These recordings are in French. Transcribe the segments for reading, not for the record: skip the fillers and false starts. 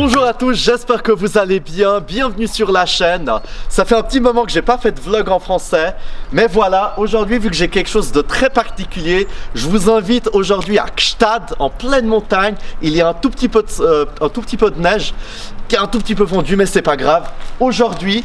Bonjour à tous, j'espère que vous allez bien, bienvenue sur la chaîne. Ça fait un petit moment que j'ai pas fait de vlog en français, mais voilà, aujourd'hui vu que j'ai quelque chose de très particulier, je vous invite aujourd'hui à Gstaad, en pleine montagne. Il y a un tout petit peu de neige, qui est un tout petit peu fondu, mais c'est pas grave. Aujourd'hui,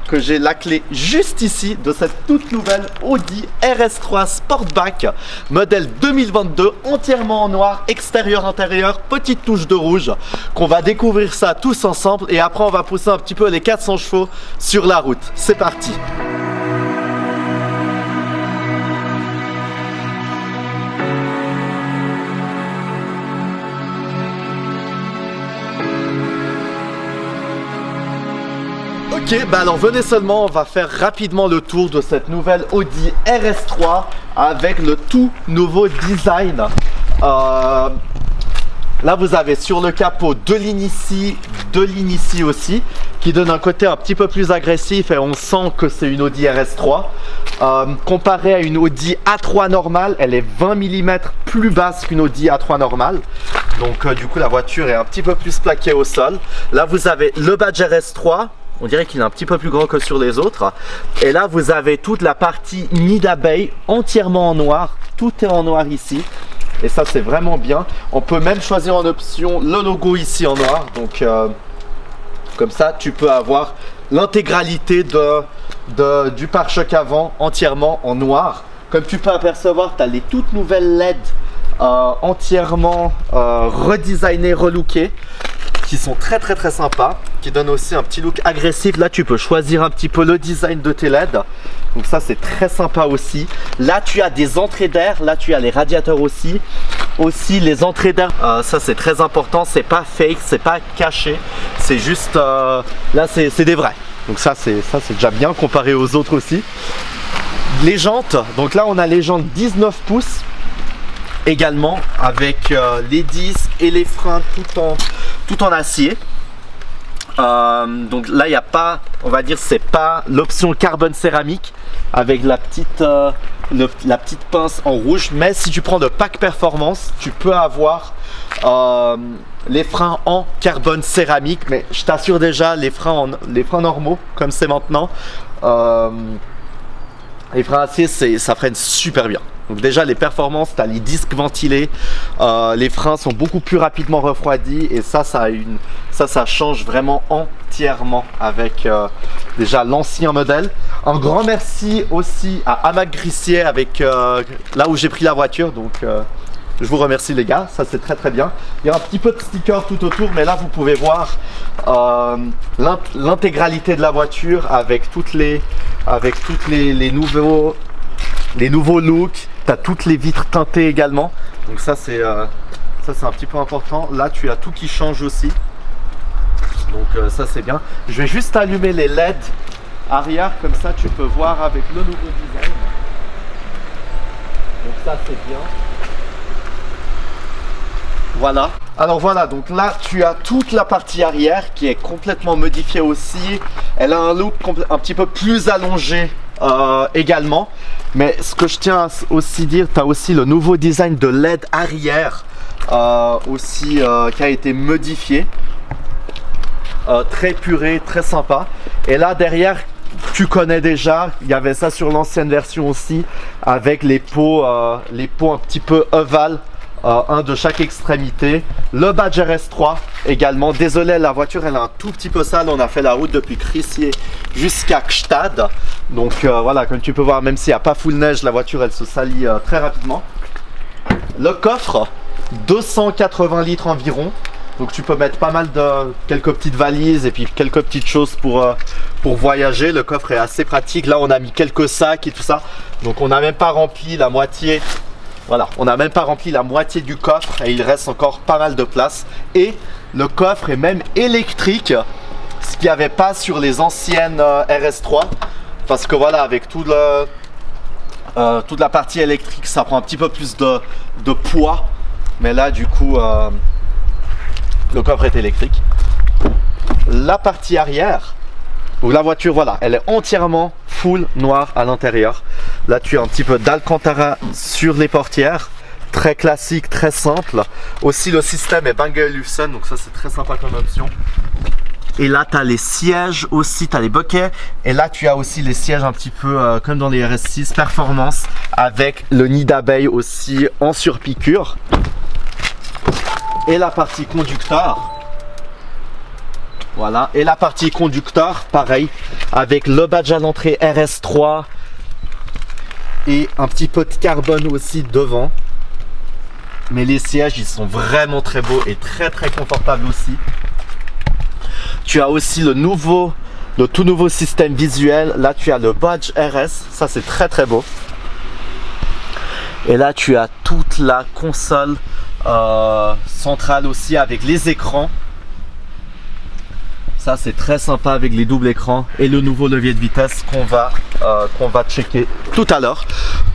que j'ai la clé juste ici de cette toute nouvelle Audi RS3 Sportback modèle 2022, entièrement en noir, extérieur, intérieur, petite touche de rouge, qu'on va découvrir ça tous ensemble et après on va pousser un petit peu les 400 chevaux sur la route. C'est parti. Ok, bah alors venez seulement, on va faire rapidement le tour de cette nouvelle Audi RS3 avec le tout nouveau design. Là vous avez sur le capot deux lignes ici aussi, qui donne un côté un petit peu plus agressif et on sent que c'est une Audi RS3. Comparé à une Audi A3 normale, elle est 20 mm plus basse qu'une Audi A3 normale. Donc du coup la voiture est un petit peu plus plaquée au sol. Là vous avez le badge RS3. On dirait qu'il est un petit peu plus grand que sur les autres. Et là, vous avez toute la partie nid d'abeille entièrement en noir. Tout est en noir ici. Et ça, c'est vraiment bien. On peut même choisir en option le logo ici en noir. Donc, comme ça, tu peux avoir l'intégralité du pare-choc avant entièrement en noir. Comme tu peux apercevoir, tu as les toutes nouvelles LED entièrement redesignées, relookées, qui sont très sympas, qui donnent aussi un petit look agressif. Là tu peux choisir un petit peu le design de tes LED, donc ça c'est très sympa aussi. Là tu as des entrées d'air, là tu as les radiateurs aussi les entrées d'air, ça c'est très important, c'est pas fake, c'est pas caché, c'est juste là c'est des vrais, donc ça c'est déjà bien comparé aux autres aussi. Les jantes, donc là on a les jantes 19 pouces également avec les disques et les freins tout en acier. Donc là il n'y a pas, on va dire, c'est pas l'option carbone céramique avec la petite pince en rouge, mais si tu prends le pack performance tu peux avoir les freins en carbone céramique, mais je t'assure déjà les freins normaux comme c'est maintenant, les freins acier ça freine super bien. Donc déjà les performances, tu as les disques ventilés, les freins sont beaucoup plus rapidement refroidis et ça change vraiment entièrement avec déjà l'ancien modèle. Un grand merci aussi à Amac Grissier avec là où j'ai pris la voiture, donc je vous remercie les gars, ça c'est très bien. Il y a un petit peu de sticker tout autour, mais là vous pouvez voir l'intégralité de la voiture avec toutes les nouveaux looks. Tu as toutes les vitres teintées également, donc ça c'est un petit peu important. Là tu as tout qui change aussi, donc ça c'est bien. Je vais juste allumer les LED arrière, comme ça tu peux voir avec le nouveau design, donc ça c'est bien. Voilà, alors voilà, donc là tu as toute la partie arrière qui est complètement modifiée aussi. Elle a un look un petit peu plus allongé également, mais ce que je tiens à aussi dire, tu as aussi le nouveau design de LED arrière aussi qui a été modifié, très puré, très sympa. Et là derrière, tu connais déjà, il y avait ça sur l'ancienne version aussi, avec les pots un petit peu ovales, un de chaque extrémité. Le badge RS3 également. Désolé, la voiture elle est un tout petit peu sale, on a fait la route depuis Crissier jusqu'à Gstaad, donc voilà, comme tu peux voir, même s'il n'y a pas full neige, la voiture elle se salit très rapidement. Le coffre, 280 litres environ, donc tu peux mettre pas mal de quelques petites valises et puis quelques petites choses pour voyager. Le coffre est assez pratique. Là on a mis quelques sacs et tout ça, donc on n'a même pas rempli la moitié. Voilà, on n'a même pas rempli la moitié du coffre et il reste encore pas mal de place. Et le coffre est même électrique, ce qu'il n'y avait pas sur les anciennes RS3. Parce que voilà, avec toute la partie électrique, ça prend un petit peu plus de poids. Mais là, du coup, le coffre est électrique. La partie arrière, où la voiture, voilà, elle est entièrement full noir à l'intérieur. Là, tu as un petit peu d'Alcantara sur les portières. très classique, très simple. Aussi le système est Bang & Olufsen, donc ça c'est très sympa comme option. Et là tu as les sièges aussi, tu as les bokeh. Et là tu as aussi les sièges un petit peu comme dans les RS6 Performance, avec le nid d'abeille aussi en surpiqûre. Et la partie conducteur. Voilà, et la partie conducteur, pareil, avec le badge à l'entrée RS3 et un petit peu de carbone aussi devant. Mais les sièges, ils sont vraiment très beaux et très confortables aussi. Tu as aussi le tout nouveau système visuel. Là, tu as le badge RS, ça c'est très beau. Et là, tu as toute la console centrale aussi avec les écrans. Ça c'est très sympa avec les doubles écrans et le nouveau levier de vitesse qu'on va checker tout à l'heure.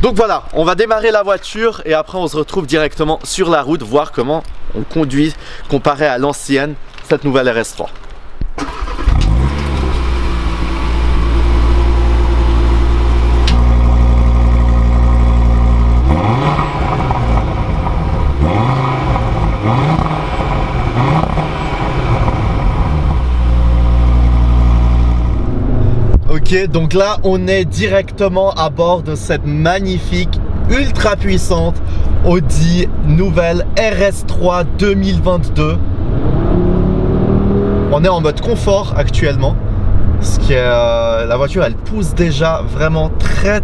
Donc voilà, on va démarrer la voiture et après on se retrouve directement sur la route, voir comment on conduit comparé à l'ancienne, cette nouvelle RS3. Ok, donc là on est directement à bord de cette magnifique, ultra puissante Audi nouvelle RS3 2022. On est en mode confort actuellement, ce qui est la voiture elle pousse déjà vraiment très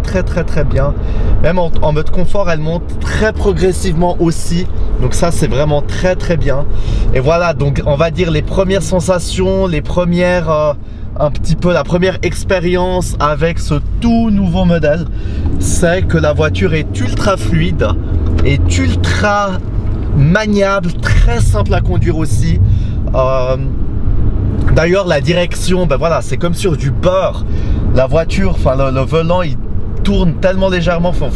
bien. Même en mode confort elle monte très progressivement aussi, donc ça c'est vraiment très bien. Et voilà, donc on va dire les premières sensations, les premières un petit peu la première expérience avec ce tout nouveau modèle, c'est que la voiture est ultra fluide, est ultra maniable, très simple à conduire aussi. D'ailleurs la direction, ben voilà, c'est comme sur du beurre. La voiture, enfin le volant il tourne tellement légèrement, faut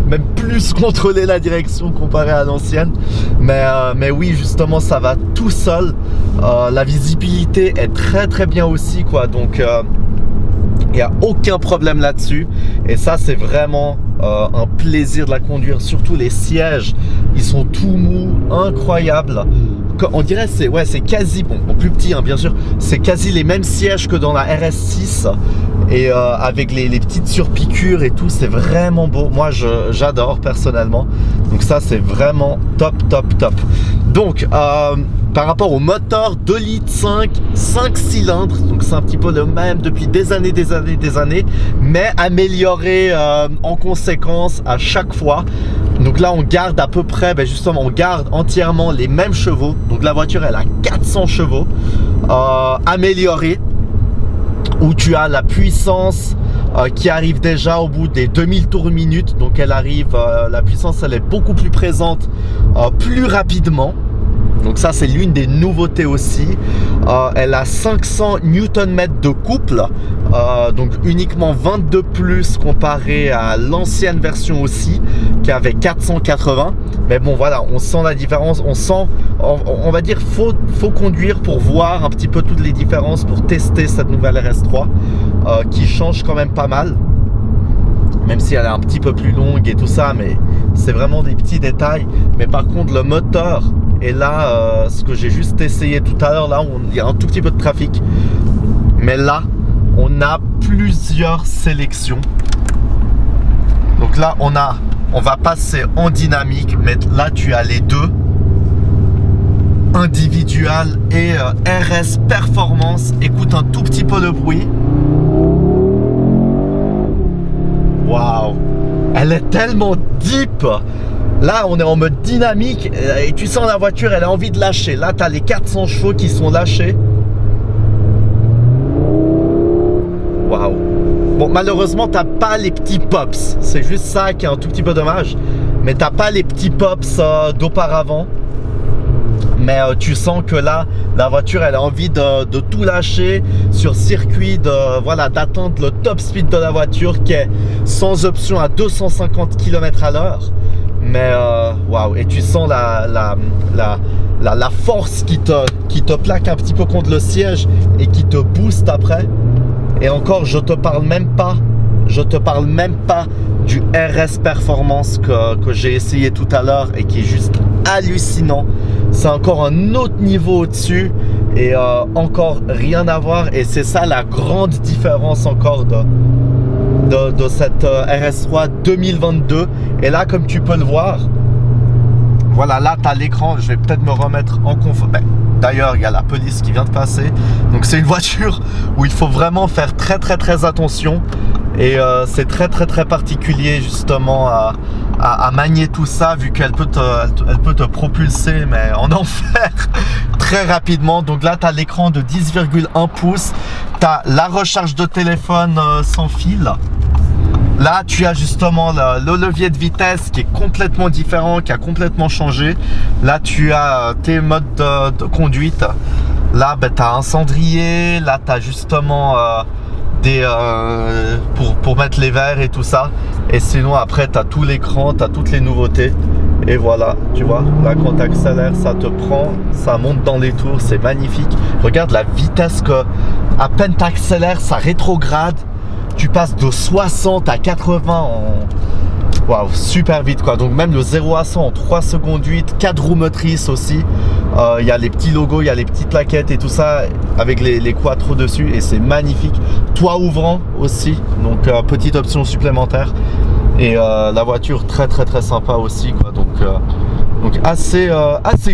même plus contrôler la direction comparé à l'ancienne, mais oui, justement ça va tout seul. La visibilité est très bien aussi quoi, donc il n'y a aucun problème là-dessus et ça c'est vraiment un plaisir de la conduire. Surtout les sièges, ils sont tout mous, incroyables. On dirait c'est quasi, bon plus petit hein, bien sûr, c'est quasi les mêmes sièges que dans la RS6 et avec les petites surpiqûres et tout, c'est vraiment beau. Moi j'adore personnellement, donc ça c'est vraiment top. Donc par rapport au moteur 2 litres 5 cylindres, donc c'est un petit peu le même depuis des années, mais amélioré en conséquence à chaque fois. Donc là on garde à peu près, justement on garde entièrement les mêmes chevaux. Donc la voiture elle a 400 chevaux améliorée, où tu as la puissance qui arrive déjà au bout des 2000 tours minute. Donc elle arrive, la puissance elle est beaucoup plus présente plus rapidement. Donc ça c'est l'une des nouveautés aussi. Elle a 500 Nm de couple, donc uniquement 22 plus comparé à l'ancienne version aussi qui avait 480. Mais bon voilà, on sent la différence, on va dire faut conduire pour voir un petit peu toutes les différences, pour tester cette nouvelle RS3 qui change quand même pas mal. Même si elle est un petit peu plus longue et tout ça, mais c'est vraiment des petits détails. Mais par contre le moteur, et là ce que j'ai juste essayé tout à l'heure, là il y a un tout petit peu de trafic, mais là on a plusieurs sélections. Donc là on va passer en dynamique, mais là tu as les deux, individual et RS Performance. Écoute un tout petit peu le bruit. Waouh, elle est tellement deep. Là on est en mode dynamique et tu sens la voiture elle a envie de lâcher. Là tu as les 400 chevaux qui sont lâchés. Waouh. Bon malheureusement t'as pas les petits pops, c'est juste ça qui est un tout petit peu dommage. Mais t'as pas les petits pops d'auparavant. Mais tu sens que là la voiture elle a envie de tout lâcher sur circuit, voilà, d'atteindre le top speed de la voiture qui est sans option à 250 km/h. Mais waouh, et tu sens la force qui te plaque un petit peu contre le siège et qui te booste après. Et encore je te parle même pas du RS Performance que j'ai essayé tout à l'heure et qui est juste hallucinant. C'est encore un autre niveau au-dessus et encore rien à voir, et c'est ça la grande différence encore de cette RS3 2022. Et là, comme tu peux le voir, voilà, là tu as l'écran. Je vais peut-être me remettre en confort. D'ailleurs, il y a la police qui vient de passer, donc c'est une voiture où il faut vraiment faire très attention, et c'est très particulier justement à manier tout ça, vu qu'elle peut te propulser mais en enfer très rapidement. Donc là tu as l'écran de 10,1 pouces, tu as la recharge de téléphone sans fil. Là, tu as justement le levier de vitesse qui est complètement différent, qui a complètement changé. Là, tu as tes modes de conduite. Là, tu as un cendrier. Là, tu as justement pour mettre les verres et tout ça. Et sinon, après, tu as tout l'écran, tu as toutes les nouveautés. Et voilà, tu vois, là, quand tu accélères, ça te prend, ça monte dans les tours, c'est magnifique. Regarde la vitesse que, à peine tu accélères, ça rétrograde. Tu passes de 60 à 80 en... Waouh, super vite quoi. Donc même le 0 à 100 en 3 secondes 8, 4 roues motrices aussi. Il y a les petits logos, il y a les petites plaquettes et tout ça avec les quattro dessus, et c'est magnifique. Toit ouvrant aussi, donc petite option supplémentaire. Et la voiture très sympa aussi quoi. Donc assez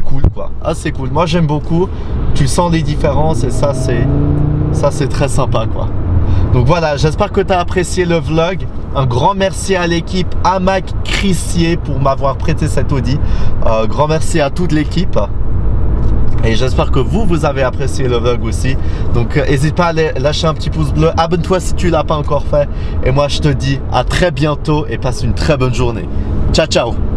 cool quoi, assez cool. Moi j'aime beaucoup. Tu sens les différences et ça c'est très sympa quoi. Donc voilà, j'espère que tu as apprécié le vlog. Un grand merci à l'équipe Amac Crissier pour m'avoir prêté cette Audi. Grand merci à toute l'équipe. Et j'espère que vous avez apprécié le vlog aussi. Donc n'hésite pas à lâcher un petit pouce bleu. Abonne-toi si tu ne l'as pas encore fait. Et moi je te dis à très bientôt et passe une très bonne journée. Ciao ciao.